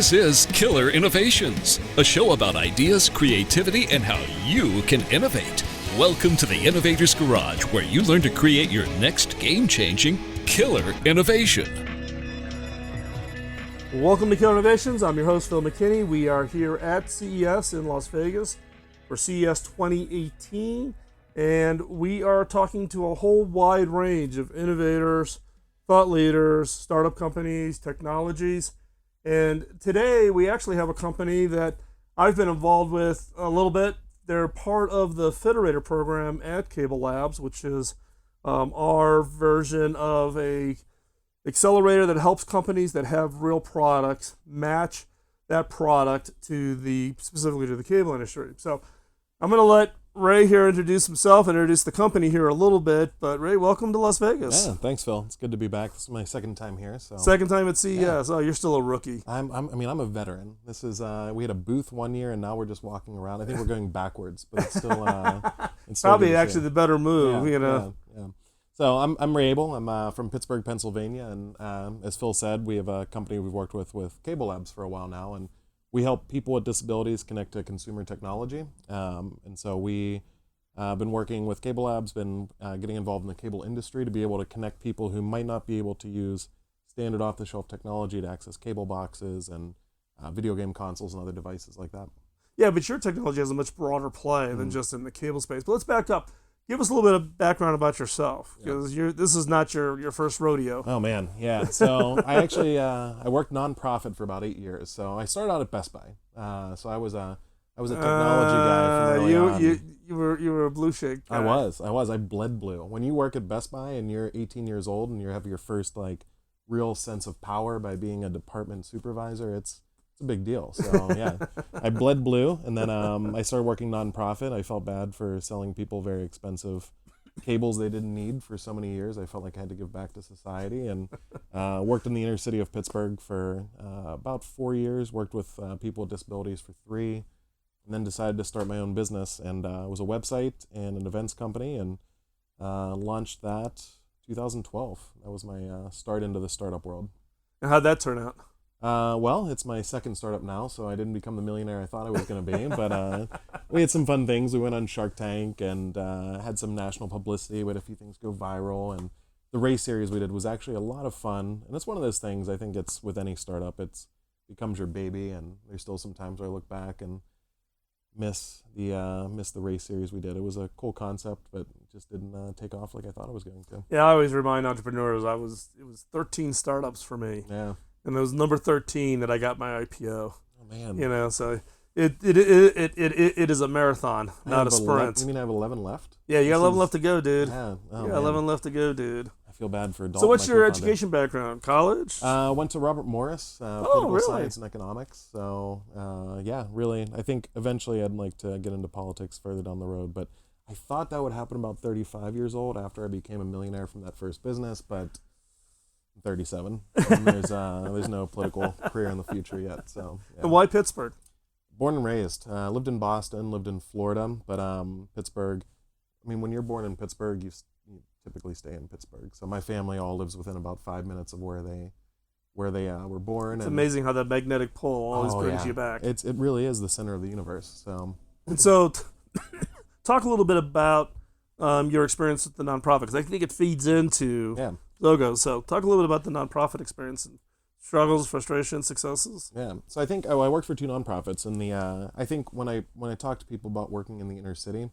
This is Killer Innovations, a show about ideas, creativity, and how you can innovate. Welcome to the Innovator's Garage, where you learn to create your next game-changing killer innovation. Welcome to Killer Innovations. I'm your host, Phil McKinney. We are here at CES in Las Vegas for CES 2018, and we are talking to a whole wide range of innovators, thought leaders, startup companies, technologies. And today we actually have a company that I've been involved with a little bit. They're part of the Federator program at Bansen Labs, which is our version of a accelerator that helps companies that have real products match that product to specifically to the cable industry. So I'm going to let Ray here introduce himself and introduce the company here a little bit. But Ray, welcome to Las Vegas. Yeah, thanks, Phil. It's good to be back. This is my second time here. So second time at CES. Yeah. Oh, you're still a rookie. I'm a veteran. This is we had a booth one year, and now we're just walking around. I think we're going backwards, but it's still probably actually the better move. Yeah. So I'm Ray Abel. I'm from Pittsburgh, Pennsylvania, and as Phil said, we have a company we've worked with Bansen Labs for a while now, and we help people with disabilities connect to consumer technology. And so we been working with Bansen Labs, been getting involved in the cable industry to be able to connect people who might not be able to use standard off-the-shelf technology to access cable boxes and video game consoles and other devices like that. Yeah, but your technology has a much broader play than just in the cable space. But let's back up. Give us a little bit of background about yourself, because this is not your first rodeo. Oh man, yeah. So I actually I worked nonprofit for about 8 years. So I started out at Best Buy. So I was a technology guy from early on. You were a blue shake guy. I was. I bled blue. When you work at Best Buy and you're 18 years old and you have your first real sense of power by being a department supervisor, it's a big deal. So yeah, I bled blue, and then I started working nonprofit. I felt bad for selling people very expensive cables they didn't need for so many years. I felt like I had to give back to society, and worked in the inner city of Pittsburgh for about 4 years. Worked with people with disabilities for 3, and then decided to start my own business. And it was a website and an events company, and launched that 2012. That was my start into the startup world. And how'd that turn out? Well, it's my second startup now, so I didn't become the millionaire I thought I was going to be, but we had some fun things. We went on Shark Tank and had some national publicity. We had a few things go viral, and the race series we did was actually a lot of fun. And it's one of those things, I think it's with any startup, it becomes your baby, and there's still some times where I look back and miss the race series we did. It was a cool concept, but it just didn't take off like I thought it was going to. Yeah, I always remind entrepreneurs, it was 13 startups for me. Yeah. And it was number 13 that I got my IPO. Oh man! So it is a marathon, not a sprint. You mean I have 11 left? Yeah, you got 11 left to go, dude. Yeah. Oh, 11 left to go, dude. I feel bad for adults. So what's your education background? College? Went to Robert Morris, political really? science and economics. So yeah, really, I think eventually I'd like to get into politics further down the road. But I thought that would happen about 35 years old after I became a millionaire from that first business, but 37, and there's no political career in the future yet. So yeah. And why Pittsburgh? Born and raised, lived in Boston, lived in Florida, but Pittsburgh. I mean, when you're born in Pittsburgh, you typically stay in Pittsburgh. So my family all lives within about 5 minutes of where they were born. It's amazing how that magnetic pull always brings you back. It really is the center of the universe. So talk a little bit about your experience with the nonprofit, because I think it feeds into Xogo. So talk a little bit about the nonprofit experience and struggles, frustrations, successes. Yeah. So I think I worked for 2 nonprofits, and I think when I talk to people about working in the inner city,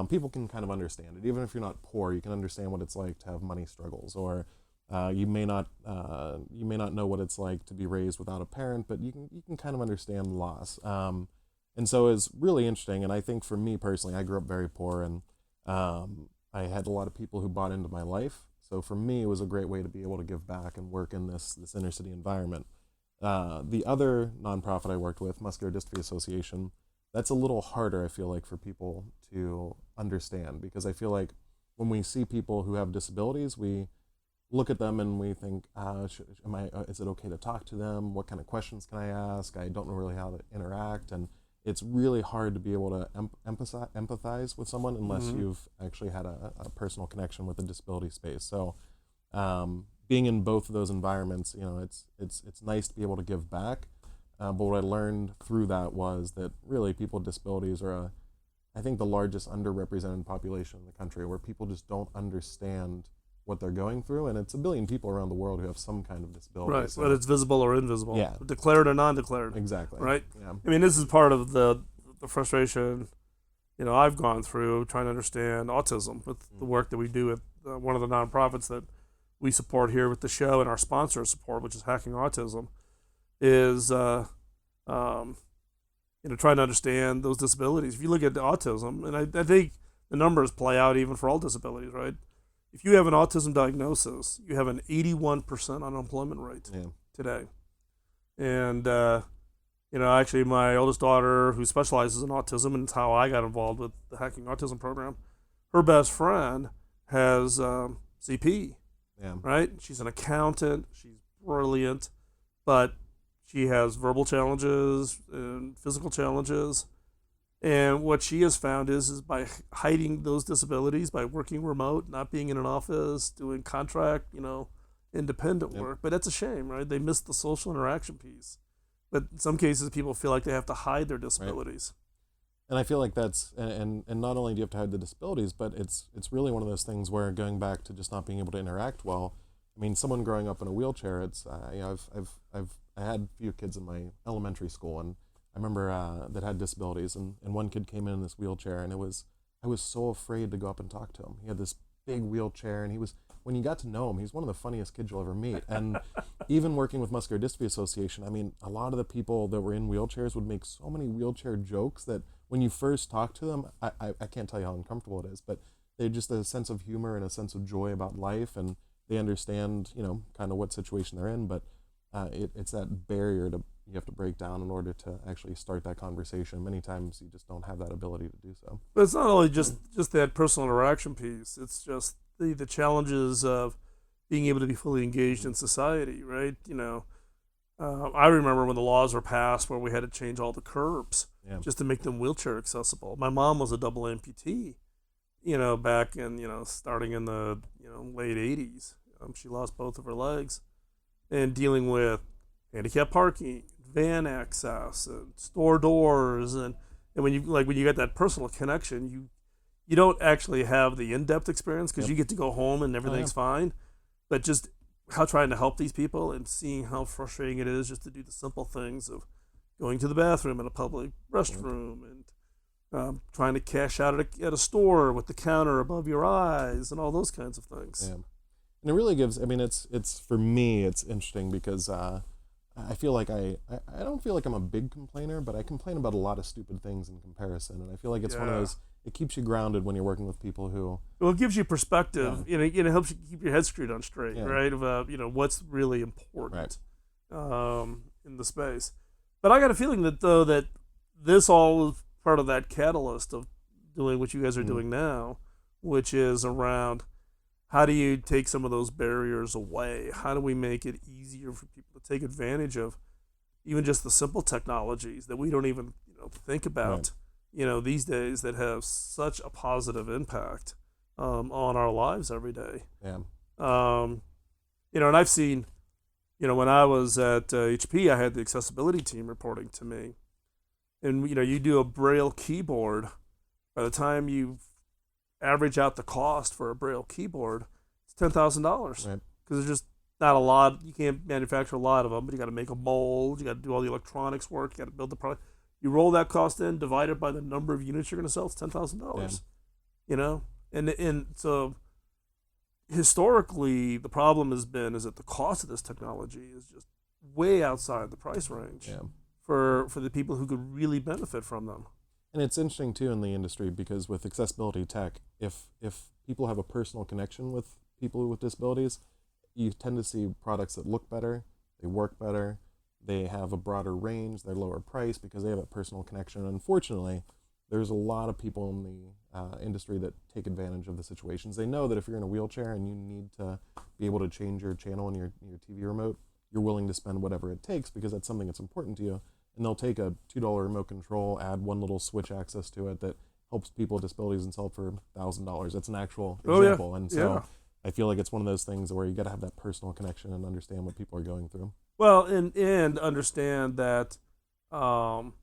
people can kind of understand it. Even if you're not poor, you can understand what it's like to have money struggles, or you may not know what it's like to be raised without a parent, but you can kind of understand loss. And so it's really interesting. And I think for me personally, I grew up very poor, and I had a lot of people who bought into my life. So for me, it was a great way to be able to give back and work in this inner city environment. The other nonprofit I worked with, Muscular Dystrophy Association, that's a little harder, I feel like, for people to understand, because I feel like when we see people who have disabilities, we look at them and we think, is it okay to talk to them? What kind of questions can I ask? I don't know really how to interact. And it's really hard to be able to empathize with someone unless you've actually had a personal connection with the disability space. So being in both of those environments, it's nice to be able to give back. But what I learned through that was that really people with disabilities are, I think, the largest underrepresented population in the country, where people just don't understand what they're going through. And it's 1 billion people around the world who have some kind of disability. Right, So, whether it's visible or invisible, yeah, declared or non-declared. exactly. Right? Yeah. I mean, this is part of the frustration, I've gone through trying to understand autism with the work that we do at one of the nonprofits that we support here with the show and our sponsor support, which is Hacking Autism, is trying to understand those disabilities. If you look at autism, and I think the numbers play out even for all disabilities, right? If you have an autism diagnosis, you have an 81% unemployment rate today. And, actually my oldest daughter, who specializes in autism, and it's how I got involved with the Hacking Autism program, her best friend has CP, right? She's an accountant. She's brilliant, but she has verbal challenges and physical challenges. And what she has found is by hiding those disabilities, by working remote, not being in an office, doing contract, independent work. But that's a shame, right? They miss the social interaction piece. But in some cases, people feel like they have to hide their disabilities. Right. And I feel like that's, and not only do you have to hide the disabilities, but it's really one of those things where, going back to just not being able to interact well, I mean, someone growing up in a wheelchair, it's, I had a few kids in my elementary school, and I remember that had disabilities, and one kid came in this wheelchair, and I was so afraid to go up and talk to him. He had this big wheelchair, and when you got to know him, he's one of the funniest kids you'll ever meet. And even working with Muscular Dystrophy Association, I mean, a lot of the people that were in wheelchairs would make so many wheelchair jokes that when you first talk to them, I can't tell you how uncomfortable it is, but they just a sense of humor and a sense of joy about life, and they understand, kind of what situation they're in, but it's that barrier you have to break down in order to actually start that conversation. Many times you just don't have that ability to do so. But it's not only just that personal interaction piece. It's just the challenges of being able to be fully engaged in society, right? I remember when the laws were passed where we had to change all the curbs just to make them wheelchair accessible. My mom was a double amputee, back in, starting in the, late 80s. She lost both of her legs, and dealing with handicap parking, van access, and store doors, and when you get that personal connection, you don't actually have the in-depth experience because you get to go home and everything's fine, but just trying to help these people and seeing how frustrating it is just to do the simple things of going to the bathroom in a public restroom and trying to cash out at a store with the counter above your eyes and all those kinds of things. Yeah. And it really gives, I mean, it's for me, it's interesting because I feel like I don't feel like I'm a big complainer, but I complain about a lot of stupid things in comparison. And I feel like it's one of those, it keeps you grounded when you're working with people who... Well, it gives you perspective. It helps you keep your head screwed on straight, right? About, what's really important in the space. But I got a feeling that this all is part of that catalyst of doing what you guys are doing now, which is around how do you take some of those barriers away? How do we make it easier for people to take advantage of even just the simple technologies that we don't even think about, these days, that have such a positive impact on our lives every day. Yeah. And I've seen, when I was at HP, I had the accessibility team reporting to me. And, you do a Braille keyboard. By the time you average out the cost for a Braille keyboard, it's $10,000. Right. Because there's just not a lot. You can't manufacture a lot of them, but you got to make a mold. You got to do all the electronics work. You got to build the product. You roll that cost in, divide it by the number of units you're going to sell, it's $10,000. And so historically, the problem is that the cost of this technology is just way outside the price range for the people who could really benefit from them. And it's interesting too in the industry because with accessibility tech, if people have a personal connection with people with disabilities, you tend to see products that look better, they work better, they have a broader range, they're lower price because they have a personal connection. Unfortunately, there's a lot of people in the industry that take advantage of the situations. They know that if you're in a wheelchair and you need to be able to change your channel in your TV remote, you're willing to spend whatever it takes because that's something that's important to you. And they'll take a $2 remote control, add one little switch access to it that helps people with disabilities and sell it for $1,000. That's an actual example. And so I feel like it's one of those things where you got to have that personal connection and understand what people are going through. Well, and understand that Um,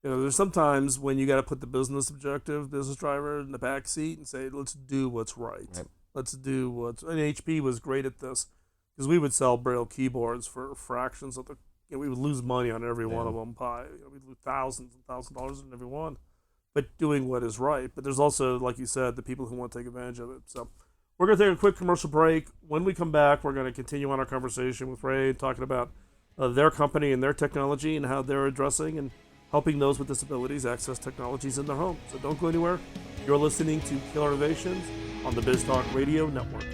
there's sometimes when you got to put the business driver in the back seat and say, let's do what's right. Let's do what's. And HP was great at this because we would sell Braille keyboards for fractions of the. We would lose money on every one of them. We'd lose thousands and thousands of dollars on every one. But doing what is right. But there's also, like you said, the people who want to take advantage of it. So we're going to take a quick commercial break. When we come back, we're going to continue on our conversation with Ray, talking about their company and their technology and how they're addressing and helping those with disabilities access technologies in their home. So don't go anywhere. You're listening to Killer Innovations on the Biz Talk Radio Network.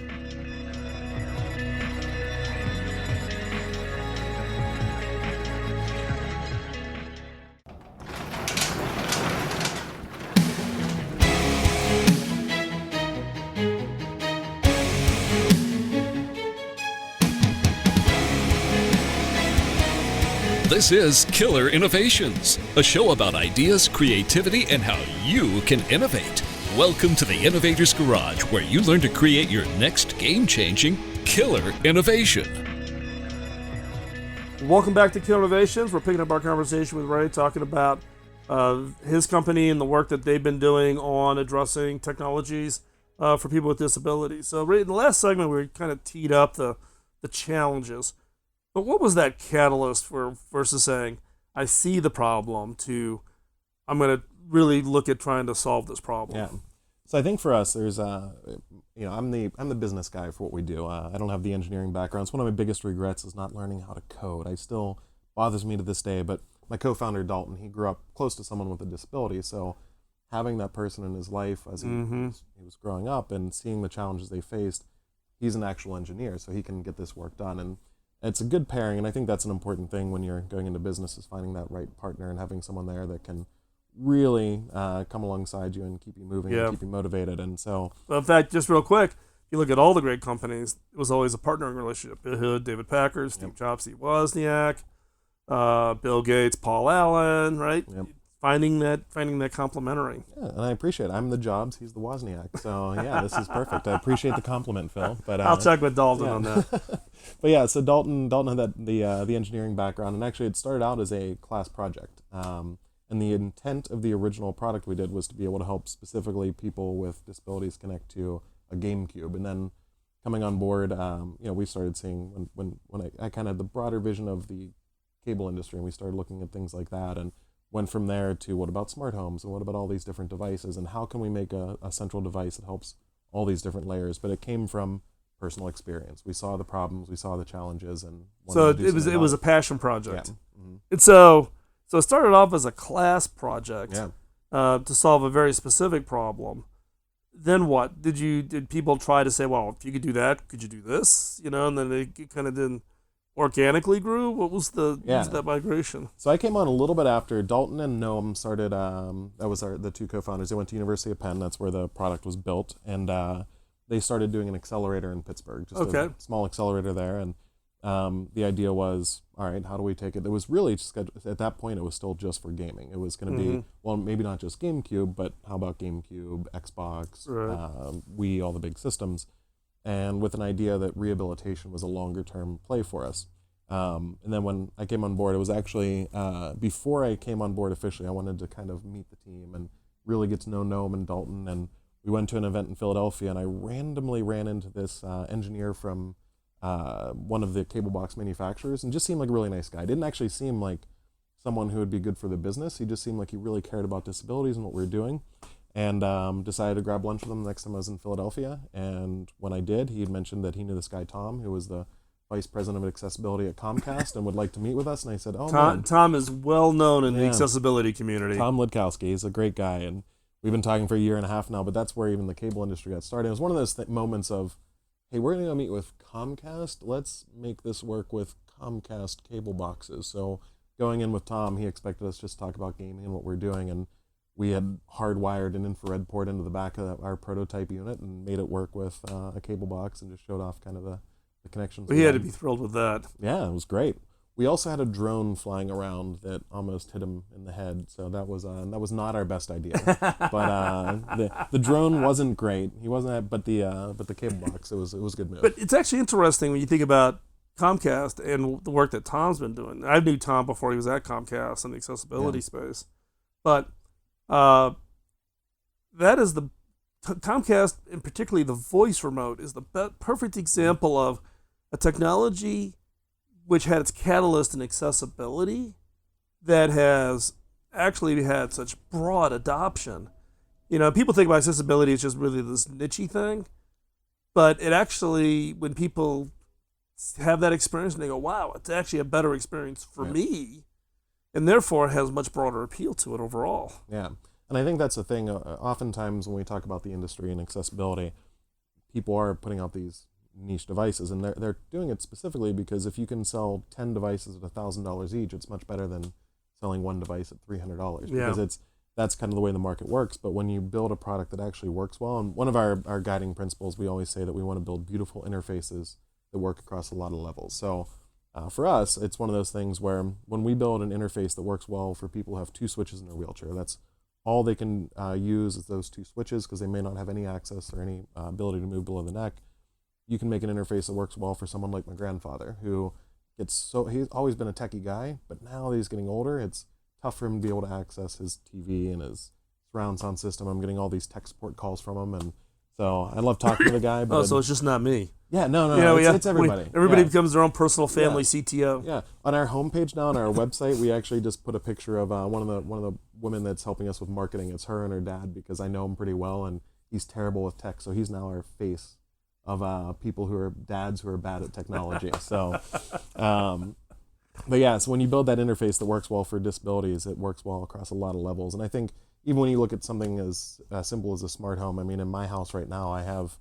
This is Killer Innovations, a show about ideas, creativity, and how you can innovate. Welcome to the Innovator's Garage, where you learn to create your next game-changing killer innovation. Welcome back to Killer Innovations. We're picking up our conversation with Ray, talking about his company and the work that they've been doing on addressing technologies for people with disabilities. So, Ray, in the last segment, we kind of teed up the challenges. But what was that catalyst for versus saying, I see the problem, to I'm going to really look at trying to solve this problem? Yeah. So I think for us, there's I'm the business guy for what we do. I don't have the engineering background. It's one of my biggest regrets is not learning how to code. I still bothers me to this day. But my co-founder Dalton, he grew up close to someone with a disability, so having that person in his life as he was growing up and seeing the challenges they faced, he's an actual engineer, so he can get this work done. And it's a good pairing, and I think that's an important thing when you're going into business, is finding that right partner and having someone there that can really come alongside you and keep you moving and keep you motivated. And so, well, in fact, just real quick, if you look at all the great companies, it was always a partnering relationship. Bill Hood, David Packard, Steve Jobs, Steve Wozniak, Bill Gates, Paul Allen, right? Finding that complementary. Yeah, and I appreciate it. I'm the Jobs, he's the Wozniak. So yeah, this is perfect. I appreciate the compliment, Phil. But I'll check with Dalton on that. But yeah, so Dalton had the engineering background, and actually it started out as a class project. And the intent of the original product we did was to be able to help specifically people with disabilities connect to a GameCube. And then coming on board, we started seeing when I kind of had the broader vision of the cable industry, and we started looking at things like that, and went from there to what about smart homes, and what about all these different devices, and how can we make a central device that helps all these different layers. But it came from personal experience. We saw the problems, we saw the challenges, and so it was a passion project. Yeah. Mm-hmm. And so it started off as a class project to solve a very specific problem. Then what? Did people try to say, well, if you could do that, could you do this? And then it kind of didn't organically grew? What was that migration? So I came on a little bit after Dalton and Noam started. That was the two co-founders. They went to University of Penn. That's where the product was built, and they started doing an accelerator in Pittsburgh, just a small accelerator there. And the idea was, all right, how do we take it? It was really just, at that point, it was still just for gaming. It was going to be, well, maybe not just GameCube, but how about GameCube, Xbox, Wii, all the big systems. And with an idea that rehabilitation was a longer-term play for us. And then when I came on board, it was actually, before I came on board officially, I wanted to kind of meet the team and really get to know Noam and Dalton. And we went to an event in Philadelphia, and I randomly ran into this engineer from one of the cable box manufacturers, and just seemed like a really nice guy. Didn't actually seem like someone who would be good for the business. He just seemed like he really cared about disabilities and what we were doing. And decided to grab lunch with him the next time I was in Philadelphia. And when I did, he had mentioned that he knew this guy, Tom, who was the vice president of accessibility at Comcast and would like to meet with us. And I said, Tom is well known in the accessibility community. Tom Lidkowski, he's a great guy. And we've been talking for a year and a half now, but that's where even the cable industry got started. It was one of those moments of, hey, we're going to go meet with Comcast. Let's make this work with Comcast cable boxes. So going in with Tom, he expected us just to talk about gaming and what we're doing. And we had hardwired an infrared port into the back of our prototype unit and made it work with a cable box, and just showed off kind of the connections. Well, he had to be thrilled with that. Yeah, it was great. We also had a drone flying around that almost hit him in the head, so that was not our best idea. But the drone wasn't great. He wasn't, but the cable box, it was a good move. But it's actually interesting when you think about Comcast and the work that Tom's been doing. I knew Tom before he was at Comcast in the accessibility space, but that is the Comcast, and particularly the voice remote, is the perfect example of a technology which had its catalyst in accessibility that has actually had such broad adoption. You know, people think about accessibility as just really this niche-y thing, but it actually, when people have that experience and they go, wow, it's actually a better experience for me, and therefore has much broader appeal to it overall. Yeah, and I think that's the thing. Oftentimes when we talk about the industry and accessibility, people are putting out these niche devices, and they're doing it specifically because if you can sell 10 devices at $1,000 each, it's much better than selling one device at $300, because that's kind of the way the market works. But when you build a product that actually works well, and one of our guiding principles, we always say that we want to build beautiful interfaces that work across a lot of levels. So for us, it's one of those things where when we build an interface that works well for people who have 2 switches in their wheelchair, that's all they can use is those 2 switches, because they may not have any access or any ability to move below the neck. You can make an interface that works well for someone like my grandfather, who he's always been a techie guy, but now that he's getting older, it's tough for him to be able to access his TV and his surround sound system. I'm getting all these tech support calls from him, and so I love talking to the guy. But so it's just not me. Yeah, no, it's everybody. Everybody becomes their own personal family CTO. Yeah, on our homepage now, on our website, we actually just put a picture of one of the women that's helping us with marketing. It's her and her dad, because I know him pretty well, and he's terrible with tech, so he's now our face of people who are dads who are bad at technology. So, but yeah, so when you build that interface that works well for disabilities, it works well across a lot of levels. And I think even when you look at something as simple as a smart home, I mean, in my house right now, it's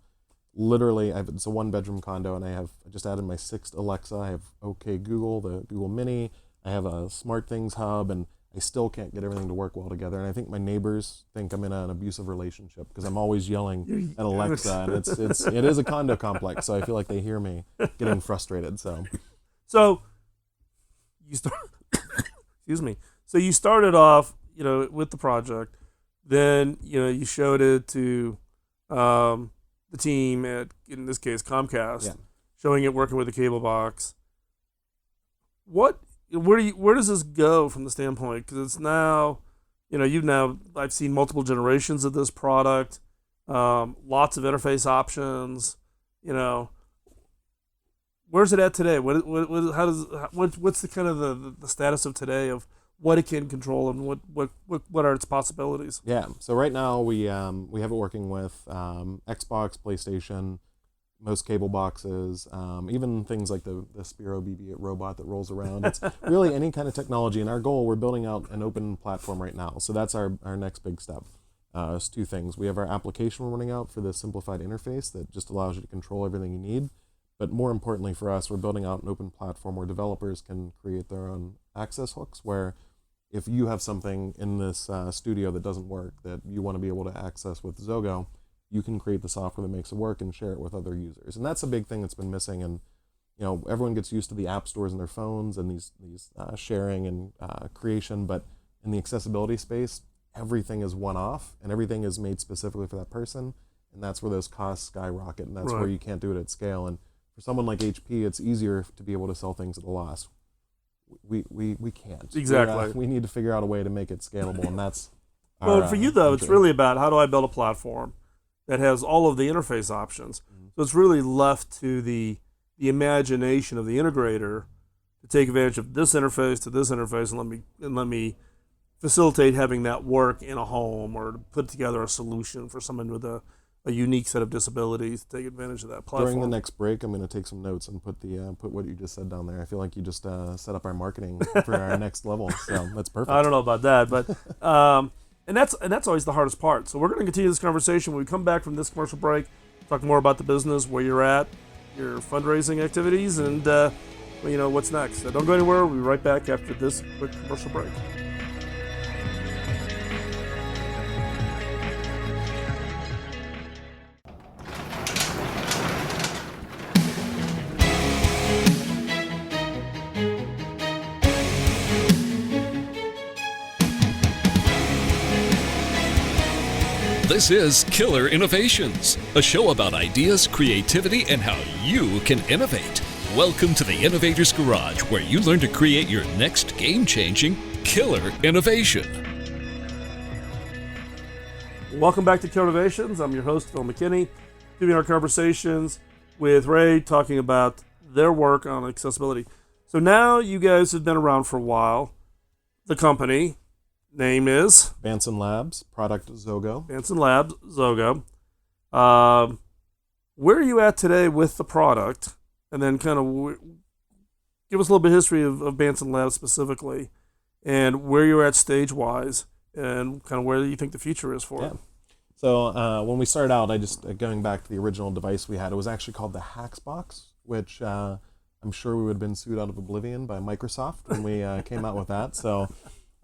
a 1-bedroom condo, and I just added my 6th Alexa. I have OK Google, the Google Mini. I have a Smart Things hub, and I still can't get everything to work well together. And I think my neighbors think I'm in an abusive relationship because I'm always yelling at Alexa, and it is a condo complex, so I feel like they hear me getting frustrated. So you excuse me. So you started off, with the project, then you showed it to the team at, in this case, Comcast, showing it working with the cable box. Where does this go from the standpoint? Because it's now, I've seen multiple generations of this product, lots of interface options. Where's it at today? What's the kind of the status of today of what it can control and what are its possibilities? Yeah. So right now we have it working with Xbox, PlayStation, most cable boxes, even things like the Spiro BB robot that rolls around. It's really any kind of technology. And our goal, we're building out an open platform right now. So that's our next big step. It's 2 things. We have our application we're running out for the simplified interface that just allows you to control everything you need. But more importantly for us, we're building out an open platform where developers can create their own access hooks, where if you have something in this studio that doesn't work that you want to be able to access with Xogo, you can create the software that makes it work and share it with other users. And that's a big thing that's been missing. And everyone gets used to the app stores in their phones and these sharing and creation, but in the accessibility space, everything is one-off and everything is made specifically for that person. And that's where those costs skyrocket, and that's where you can't do it at scale. And for someone like HP, it's easier to be able to sell things at a loss. We can't. Exactly. We need to figure out a way to make it scalable, and that's well, for you though, it's really about how do I build a platform that has all of the interface options. Mm-hmm. So it's really left to the imagination of the integrator to take advantage of this interface to this interface, and let me facilitate having that work in a home, or to put together a solution for someone with a unique set of disabilities to take advantage of that platform. During the next break, I'm going to take some notes and put what you just said down there. I feel like you just set up our marketing for our next level, so that's perfect. I don't know about that, but and that's always the hardest part. So we're going to continue this conversation when we come back from this commercial break, talk more about the business, where you're at, your fundraising activities, and what's next. So don't go anywhere. We'll be right back after this quick commercial break. This is Killer Innovations, a show about ideas, creativity, and how you can innovate. Welcome to the Innovator's Garage, where you learn to create your next game-changing killer innovation. Welcome back to Killer Innovations. I'm your host, Phil McKinney, giving our conversations with Ray, talking about their work on accessibility. So now you guys have been around for a while. The company name is? Bansen Labs, product Xogo. Bansen Labs, Xogo. Where are you at today with the product? And then kind of give us a little bit of history of Bansen Labs specifically, and where you're at stage-wise, and kind of where you think the future is for it. So when we started out, going back to the original device we had, it was actually called the Haxbox, which I'm sure we would have been sued out of oblivion by Microsoft when we came out with that. So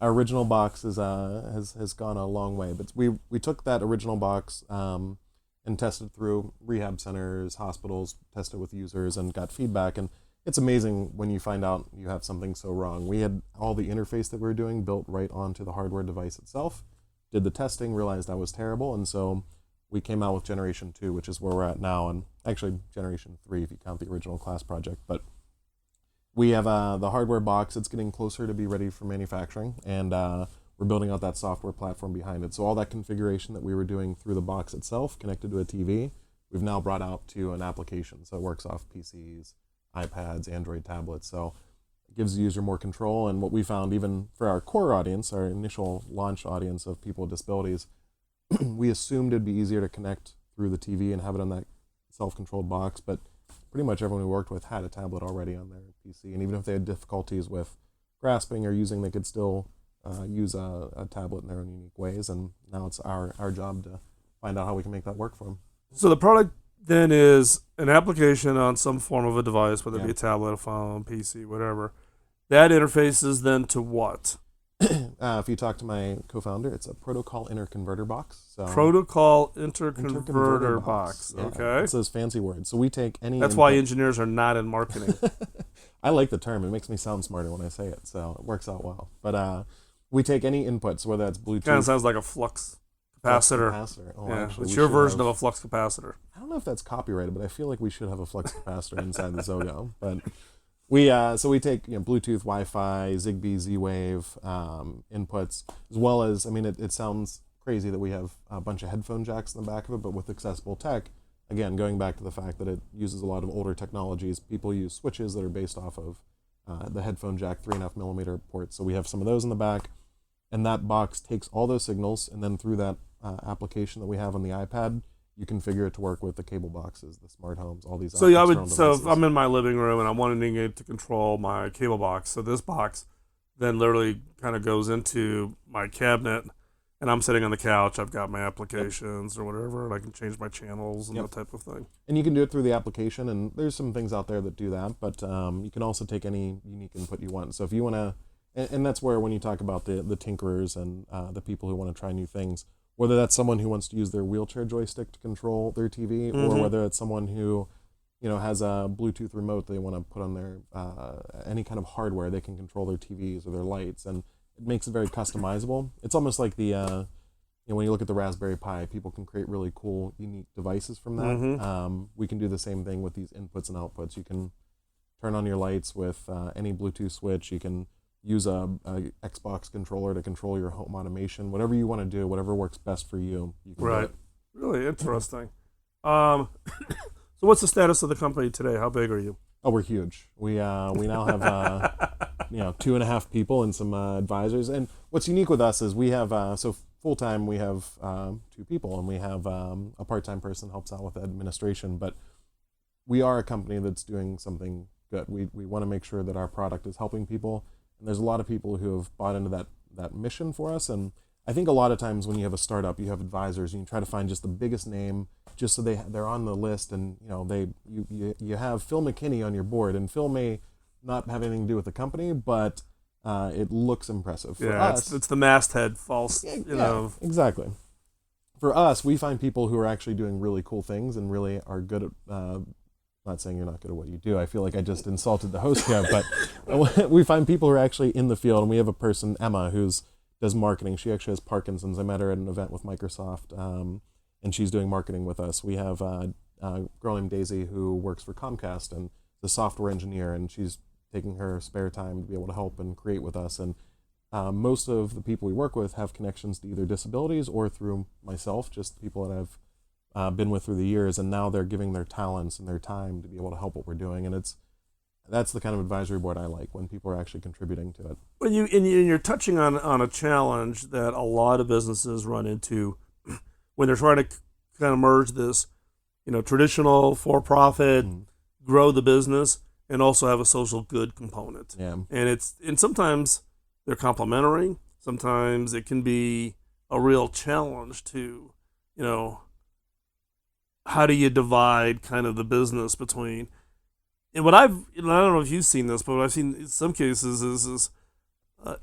our original box has gone a long way. But we took that original box and tested through rehab centers, hospitals, tested with users, and got feedback. And it's amazing when you find out you have something so wrong. We had all the interface that we were doing built right onto the hardware device itself, did the testing, realized that was terrible, and so we came out with Generation 2, which is where we're at now, and actually Generation 3 if you count the original class project. But we have the hardware box. It's getting closer to be ready for manufacturing, and we're building out that software platform behind it. So all that configuration that we were doing through the box itself, connected to a TV, we've now brought out to an application. So it works off PCs, iPads, Android tablets. So it gives the user more control. And what we found, even for our core audience, our initial launch audience of people with disabilities, we assumed it'd be easier to connect through the TV and have it on that self-controlled box. But pretty much everyone we worked with had a tablet already on their PC. And even if they had difficulties with grasping or using, they could still use a tablet in their own unique ways, and now it's our job to find out how we can make that work for them. So the product then is an application on some form of a device, whether it be a tablet, a phone, PC, whatever. That interfaces then to what? If you talk to my co-founder, it's a protocol interconverter box. So Protocol interconverter box. Yeah, Okay. it's those fancy words. So we take any. That's why engineers are not in marketing. I like the term. It makes me sound smarter when I say it, so it works out well. But we take any inputs, whether that's Bluetooth. Kind of sounds like a flux capacitor. Oh, yeah, actually, it's your version of a flux capacitor. I don't know if that's copyrighted, but I feel like we should have a flux capacitor inside the Xogo. But we take Bluetooth, Wi-Fi, Zigbee, Z-Wave inputs, as well as, it sounds crazy that we have a bunch of headphone jacks in the back of it, but with accessible tech, again, going back to the fact that it uses a lot of older technologies, people use switches that are based off of the headphone jack 3.5 millimeter ports. So we have some of those in the back, and that box takes all those signals, and then through that application that we have on the iPad, you configure it to work with the cable boxes, the smart homes, all these. So if I'm in my living room and I'm wanting it to control my cable box, so this box then literally kind of goes into my cabinet, and I'm sitting on the couch. I've got my applications or whatever, and I can change my channels and that type of thing. And you can do it through the application, and there's some things out there that do that, but you can also take any unique input you want. So if you want to, and that's where when you talk about the tinkerers and the people who want to try new things, whether that's someone who wants to use their wheelchair joystick to control their TV, or whether it's someone who has a Bluetooth remote they want to put on their any kind of hardware, they can control their TVs or their lights, and it makes it very customizable. It's almost like the when you look at the Raspberry Pi, people can create really cool, unique devices from that. We can do the same thing with these inputs and outputs. You can turn on your lights with any Bluetooth switch. You can use a Xbox controller to control your home automation. Whatever you want to do, whatever works best for you, you can do it. Really interesting. So what's the status of the company today? How big are you? Oh, we're huge. We now have 2.5 people and some advisors. And what's unique with us is we have so full time we have 2 people, and we have a part-time person helps out with administration. But we are a company that's doing something good. We want to make sure that our product is helping people. And there's a lot of people who have bought into that mission for us. And I think a lot of times when you have a startup, you have advisors, and you try to find just the biggest name, just so they're on the list. And you have Phil McKinney on your board, and Phil may not have anything to do with the company, but it looks impressive. For us, it's the masthead false. Exactly. For us, we find people who are actually doing really cool things and really are good at. Not saying you're not good at what you do. I feel like I just insulted the host here, but we find people who are actually in the field, and we have a person, Emma, who's does marketing. She actually has Parkinson's. I met her at an event with Microsoft, and she's doing marketing with us. We have a girl named Daisy who works for Comcast and is the software engineer, and she's taking her spare time to be able to help and create with us. And most of the people we work with have connections to either disabilities or through myself, just people that I've been with through the years, and now they're giving their talents and their time to be able to help what we're doing. And that's the kind of advisory board I like, when people are actually contributing to it. Well, you're touching on a challenge that a lot of businesses run into when they're trying to kind of merge this, traditional for-profit, grow the business, and also have a social good component. Yeah. And sometimes they're complementary. Sometimes it can be a real challenge to, how do you divide kind of the business between. And what I don't know if you've seen this, but what I've seen in some cases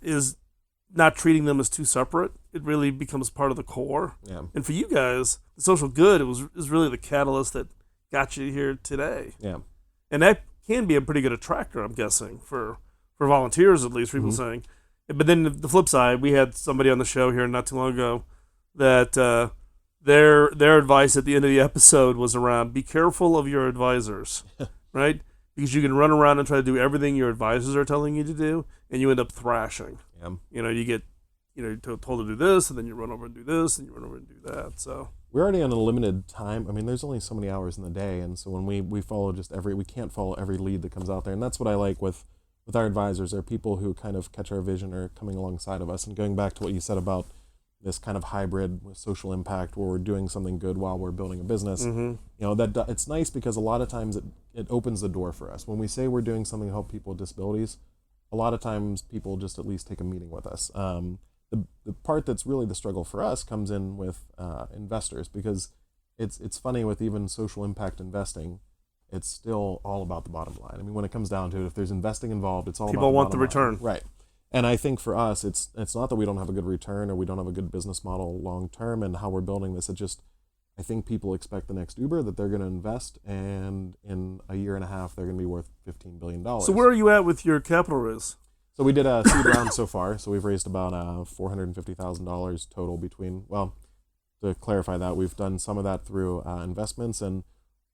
is not treating them as two separate. It really becomes part of the core. Yeah. And for you guys, the social good is really the catalyst that got you here today. Yeah. And that can be a pretty good attractor, I'm guessing, for volunteers, at least, people saying. But then the flip side, we had somebody on the show here not too long ago that their advice at the end of the episode was around, be careful of your advisors, right? Because you can run around and try to do everything your advisors are telling you to do, and you end up thrashing. Yeah. You get told to do this, and then you run over and do this, and you run over and do that. So we're already on a limited time. I mean, there's only so many hours in the day, and so when we follow we can't follow every lead that comes out there, and that's what I like with our advisors. They're people who kind of catch our vision or coming alongside of us. And going back to what you said about this kind of hybrid with social impact, where we're doing something good while we're building a business, that it's nice because a lot of times it opens the door for us. When we say we're doing something to help people with disabilities, a lot of times people just at least take a meeting with us. The part that's really the struggle for us comes in with investors, because it's funny with even social impact investing, it's still all about the bottom line. I mean, when it comes down to it, if there's investing involved, it's all people about want the bottom return, line. Right? And I think for us, it's not that we don't have a good return or we don't have a good business model long term and how we're building this. I think people expect the next Uber, that they're going to invest, and in a year and a half they're going to be worth $15 billion. So where are you at with your capital raise? So we did a seed round so far. So we've raised about $450,000 total between, to clarify that, we've done some of that through investments. And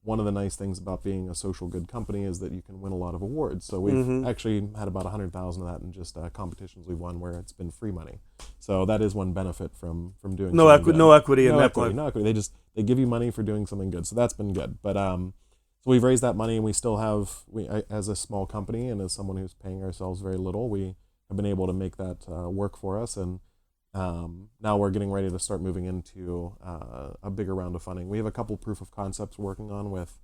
one of the nice things about being a social good company is that you can win a lot of awards. So we've actually had about 100,000 of that in just competitions we won where it's been free money. So that is one benefit from doing no equity in that equity, no equity. They give you money for doing something good. So that's been good. But so we've raised that money, and we still have, as a small company and as someone who's paying ourselves very little, we have been able to make that work for us. And now we're getting ready to start moving into a bigger round of funding. We have a couple proof of concepts we're working on with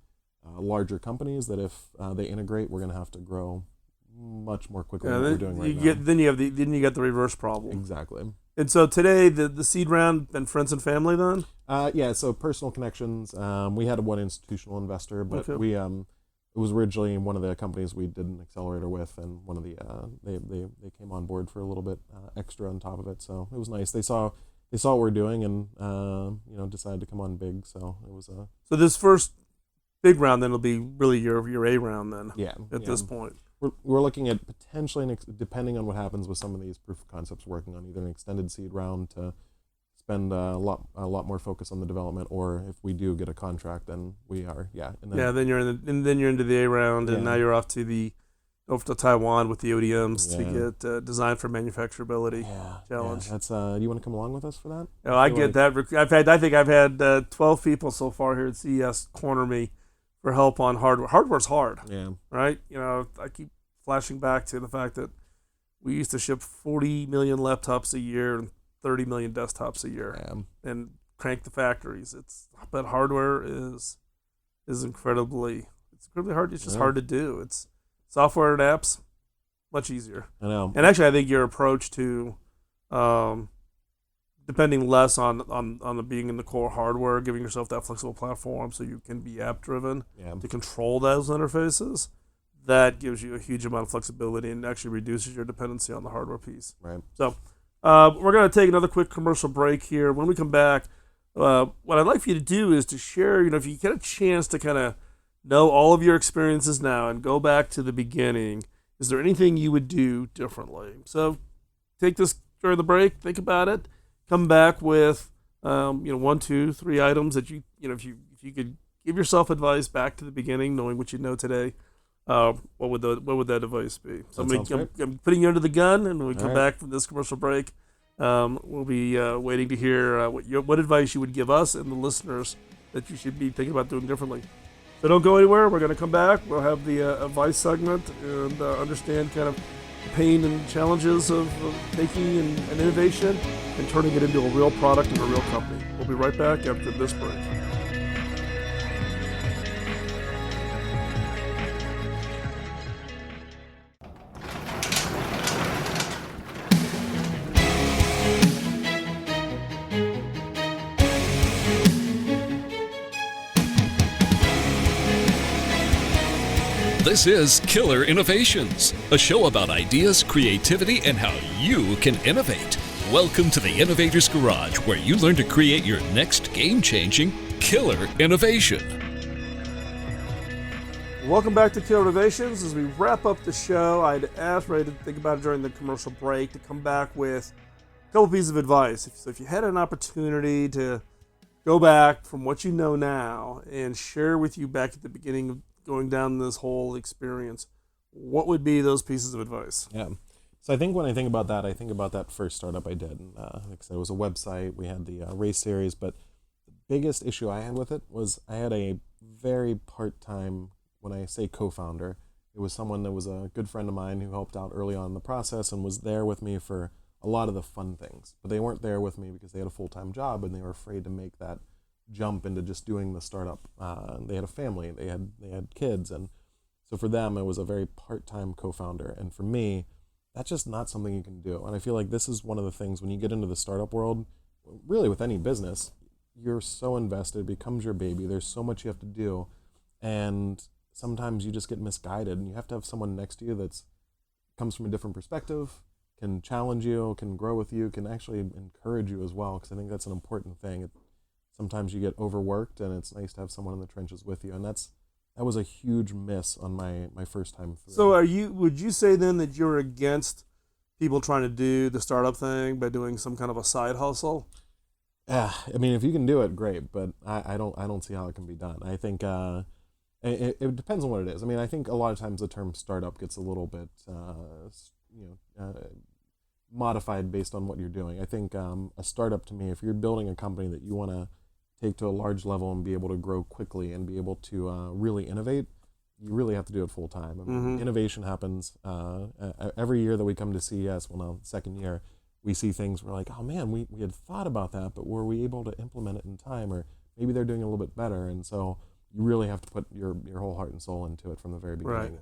larger companies that if they integrate, we're going to have to grow much more quickly than we're doing right now. Then you got the reverse problem. Exactly. And so today, the seed round and friends and family then? Yeah, so personal connections. We had one institutional investor, but we it was originally one of the companies we did an accelerator with, and one of the they came on board for a little bit extra on top of it. So it was nice. They saw what we're doing, and decided to come on big. So it was So this first big round then will be really your A round then. Yeah. At this point. We're looking at potentially, depending on what happens with some of these proof of concepts, working on either an extended seed round to spend a lot more focus on the development, or if we do get a contract, then we are then you're into the A round, and now you're off to Taiwan with the ODMs to get design for manufacturability challenge. Yeah. That's do you want to come along with us for that? Oh, I get that. I think I've had 12 people so far here at CES corner me for help on hardware. Hardware's hard. Yeah. Right? I keep flashing back to the fact that we used to ship 40 million laptops a year and 30 million desktops a year, and crank the factories. But hardware is incredibly hard. It's just hard to do. It's software and apps, much easier. I know. And actually, I think your approach to depending less on the being in the core hardware, giving yourself that flexible platform so you can be app driven to control those interfaces, that gives you a huge amount of flexibility and actually reduces your dependency on the hardware piece. Right. So we're going to take another quick commercial break here. When we come back, what I'd like for you to do is to share, if you get a chance to kind of know all of your experiences now and go back to the beginning, is there anything you would do differently? So take this during the break, think about it, come back with 1, 2, 3 items that if you could give yourself advice back to the beginning, knowing what you know today, what would that advice be? So That sounds great. I'm putting you under the gun, and when we come right. back from this commercial break, we'll be waiting to hear what advice you would give us and the listeners that you should be thinking about doing differently. So don't go anywhere. We're going to come back. We'll have the advice segment and understand kind of the pain and challenges of taking an innovation and turning it into a real product and a real company. We'll be right back after this break. This is Killer Innovations, a show about ideas, creativity, and how you can innovate. Welcome to the Innovator's Garage, where you learn to create your next game-changing killer innovation. Welcome back to Killer Innovations. As we wrap up the show, I'd asked Ray to think about it during the commercial break to come back with a couple pieces of advice. So if you had an opportunity to go back from what you know now and share with you back at the beginning of going down this whole experience, what would be those pieces of advice? Yeah. So I think when I think about that first startup I did. And, like I said, it was a website. We had the race series, but the biggest issue I had with it was I had a very part-time, when I say co-founder, it was someone that was a good friend of mine who helped out early on in the process and was there with me for a lot of the fun things. But they weren't there with me because they had a full-time job and they were afraid to make that jump into just doing the startup. They had a family, they had kids, and so for them it was a very part-time co-founder. And for me, that's just not something you can do. And I feel like this is one of the things when you get into the startup world, really with any business, you're so invested, it becomes your baby. There's so much you have to do, and sometimes you just get misguided, and you have to have someone next to you that's comes from a different perspective, can challenge you, can grow with you, can actually encourage you as well, because I think that's an important thing. Sometimes you get overworked, and it's nice to have someone in the trenches with you, and that was a huge miss on my first time through. So would you say then that you're against people trying to do the startup thing by doing some kind of a side hustle? I mean, if you can do it, great, but I don't see how it can be done. I think it depends on what it is. I mean, I think a lot of times the term startup gets a little bit modified based on what you're doing. I think a startup, to me, if you're building a company that you want to take to a large level and be able to grow quickly and be able to really innovate, you really have to do it full time. I mean, innovation happens every year that we come to CES. Well, now second year, we see things. We're like, oh man, we had thought about that, but were we able to implement it in time? Or maybe they're doing a little bit better. And so you really have to put your whole heart and soul into it from the very beginning. Right.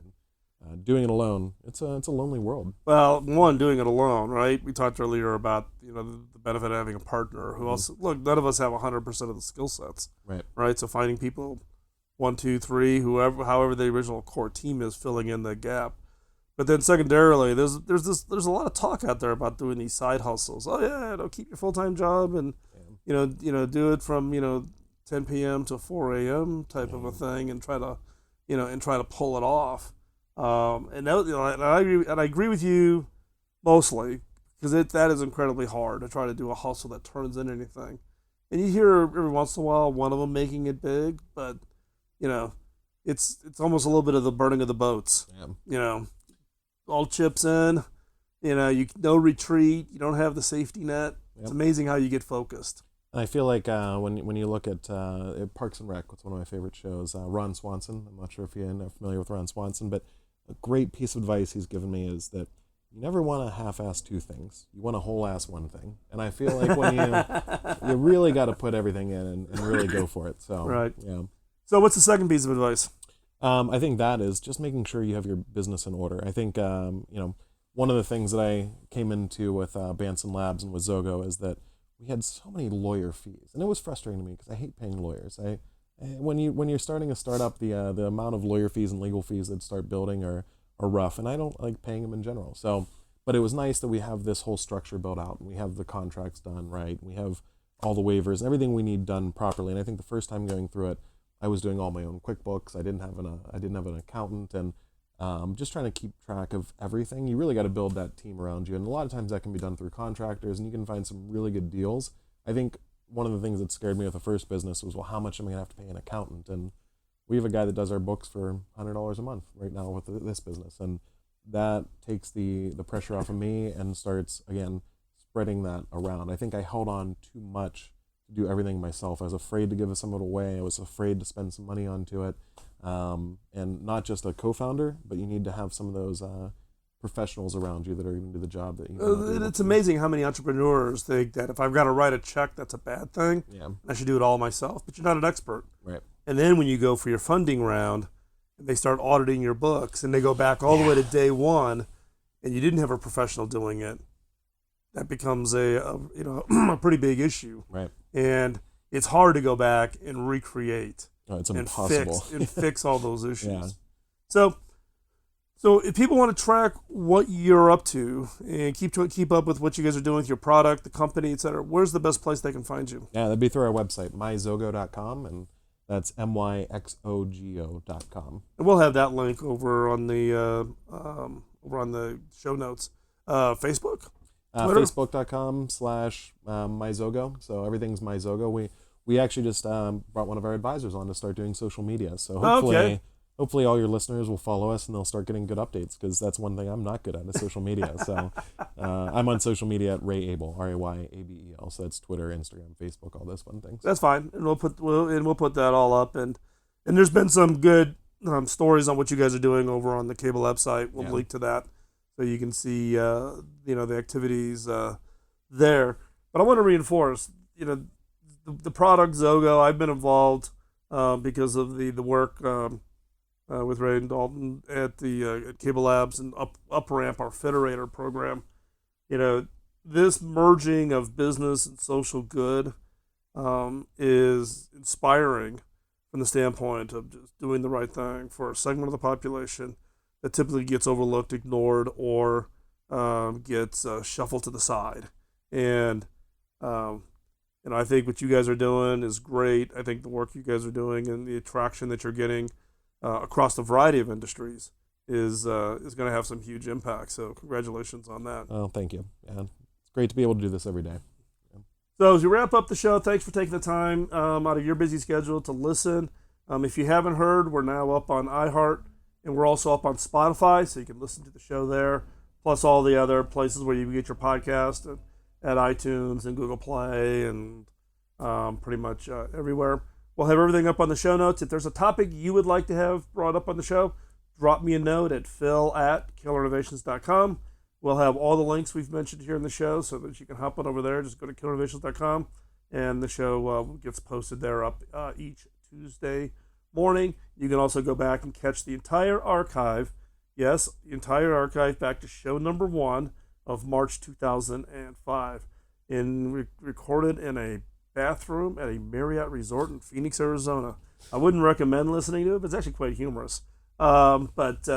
Doing it alone, it's a lonely world. Well, doing it alone, right? We talked earlier about the benefit of having a partner who also look. None of us have 100% of the skill sets, right? So finding people, 1, 2, 3, however the original core team is, filling in the gap. But then secondarily, there's a lot of talk out there about doing these side hustles. Oh yeah, keep your full-time job and do it from 10 p.m. to 4 a.m. type of a thing, and try to pull it off. And I agree with you mostly, because that is incredibly hard to try to do a hustle that turns into anything. And you hear every once in a while one of them making it big, but it's almost a little bit of the burning of the boats. Yeah. All chips in, no retreat. You don't have the safety net. Yep. It's amazing how you get focused. And I feel like when you look at Parks and Rec, it's one of my favorite shows. Ron Swanson. I'm not sure if you're familiar with Ron Swanson, but a great piece of advice he's given me is that you never want to half-ass two things. You want to whole-ass one thing. And I feel like when you really got to put everything in and really go for it. So right. Yeah. So what's the second piece of advice? I think that is just making sure you have your business in order. I think one of the things that I came into with Bansen Labs and with Xogo is that we had so many lawyer fees, and it was frustrating to me because I hate paying lawyers. When you're starting a startup, the amount of lawyer fees and legal fees that start building are rough, and I don't like paying them in general. So, but it was nice that we have this whole structure built out, and we have the contracts done right, we have all the waivers and everything we need done properly. And I think the first time going through it, I was doing all my own QuickBooks. I didn't have an accountant, and just trying to keep track of everything. You really got to build that team around you, and a lot of times that can be done through contractors, and you can find some really good deals. I think one of the things that scared me with the first business was, well, how much am I going to have to pay an accountant? And We have a guy that does our books for $100 a month right now with this business, and that takes the pressure off of me and starts, again, spreading that around. I think I held on too much to do everything myself. I was afraid to give some of it away. I was afraid to spend some money onto it. And not just a co-founder, but you need to have some of those professionals around you that are going to do the job that you It's amazing how many entrepreneurs think that if I've got to write a check, that's a bad thing. Yeah. I should do it all myself, but you're not an expert. Right. And then when you go for your funding round, and they start auditing your books, and they go back all the way to day one, and you didn't have a professional doing it, that becomes a pretty big issue. Right. And it's hard to go back and recreate. Oh, it's impossible. And fix all those issues. Yeah. So if people want to track what you're up to and keep up with what you guys are doing with your product, the company, et cetera, where's the best place they can find you? Yeah, that'd be through our website, myxogo.com, and that's myxogo.com. And we'll have that link over on the show notes. Facebook? Twitter? Facebook.com/myxogo. So everything's myxogo. We actually just brought one of our advisors on to start doing social media. So hopefully all your listeners will follow us and they'll start getting good updates, because that's one thing I'm not good at is social media. So I'm on social media at Ray Abel, RayAbel. So that's Twitter, Instagram, Facebook, all those fun things. That's fine, and we'll put that all up. And there's been some good stories on what you guys are doing over on the Cable website. We'll link to that so you can see the activities there. But I want to reinforce the product Xogo. I've been involved because of the work with Ray and Dalton at Cable Labs and UpRamp, our Federator program. This merging of business and social good is inspiring from the standpoint of just doing the right thing for a segment of the population that typically gets overlooked, ignored, or gets shuffled to the side. And I think what you guys are doing is great. I think the work you guys are doing and the attraction that you're getting across a variety of industries is going to have some huge impact. So congratulations on that. Oh, thank you. Yeah, it's great to be able to do this every day. Yeah. So as we wrap up the show, thanks for taking the time out of your busy schedule to listen. If you haven't heard, we're now up on iHeart, and we're also up on Spotify, so you can listen to the show there, plus all the other places where you get your podcast at iTunes and Google Play and pretty much everywhere. We'll have everything up on the show notes. If there's a topic you would like to have brought up on the show, drop me a note at phil@killerinnovations.com. We'll have all the links we've mentioned here in the show so that you can hop on over there. Just go to killerinnovations.com, and the show gets posted there up each Tuesday morning. You can also go back and catch the entire archive. Yes, the entire archive back to show number 1 of March 2005, recorded in a bathroom at a Marriott resort in Phoenix, Arizona. I wouldn't recommend listening to it, but it's actually quite humorous. But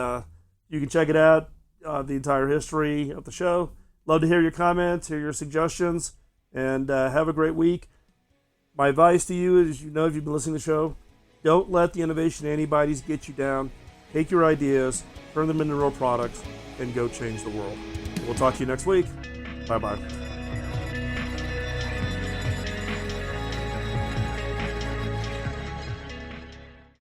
you can check it out, the entire history of the show. Love to hear your comments, hear your suggestions, and have a great week. My advice to you is, if you've been listening to the show, don't let the innovation antibodies get you down. Take your ideas, turn them into real products, and go change the world. We'll talk to you next week. Bye-bye.